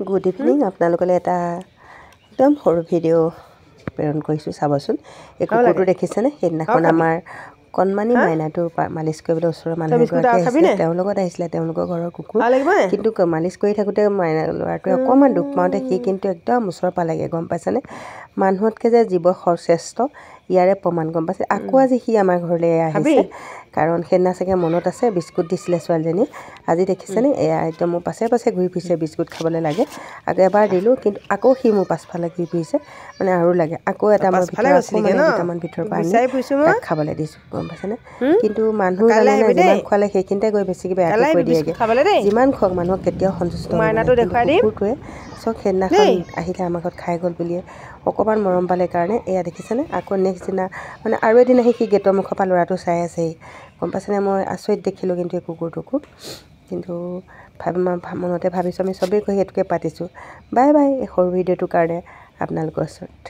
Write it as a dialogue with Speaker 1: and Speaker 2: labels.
Speaker 1: good evening আপোনালোকলৈ এটা একদম সৰু ভিডিঅ' প্ৰেৰণ কৰিছোঁ চাবচোন এই কুকুৰটো দেখিছেনে সেইদিনাখন আমাৰ কণমানি মাইনাটো মালিচ কৰিবলৈ ওচৰৰ মানুহ এগৰাকী আহিছিলে তেওঁৰ লগত আহিছিলে তেওঁলোকৰ ঘৰৰ কুকুৰ কিন্তু মালিচ কৰি থাকোঁতে মাইনা ল'ৰাটোৱে অকণমান দুখ পাওঁতে সি কিন্তু একদম ওচৰ পালেগৈ গম পাইছেনে মানুহতকৈ যে জীৱ শ্ৰেষ্ঠ ইয়াৰে প্ৰমাণ গম পাইছে আকৌ আজি সি আমাৰ ঘৰলৈ আহিছে কাৰণ সেইদিনা চাগে মনত আছে বিস্কুট দিছিলে ছোৱালীজনীয়ে আজি দেখিছেনে এয়া একদম মোৰ পাছে পাছে ঘূৰি ফুৰিছে বিস্কুট খাবলৈ লাগে আকৌ এবাৰ দিলোঁ কিন্তু আকৌ সি মোৰ পাছফালে ঘূৰি ফুৰিছে মানে আৰু লাগে আকৌ এটা মই দুটামান ভিতৰৰ পৰা আনি তাক খাবলৈ দিছোঁ গম পাইছেনে কিন্তু মানুহ জানে যিমান খোৱালে সেইখিনিতে গৈ বেছিকৈ বেয়াকৈ কৈ দিয়েগৈ যিমান খোৱাক মানুহক কেতিয়াও সন্তুষ্ট কুকুৰটোৱে চব সেইদিনাখন আহিলে আমাৰ ঘৰত খাই গ'ল বুলিয়ে অকণমান মৰম পালে কাৰণে এয়া দেখিছেনে আকৌ নেক্সট দিনা মানে আৰু এদিন আহি সি গেটৰ মুখৰ পৰা ল'ৰাটো চাই আছেহি গম পাইছেনে মই আচৰিত দেখিলোঁ কিন্তু এই কুকুৰটোকো কিন্তু মনতে ভাবিছোঁ আমি চবেই কৈ সেইটোকে পাতিছোঁ বাই বাই এই সৰু ভিডিঅ'টোৰ কাৰণে আপোনালোকৰ ওচৰত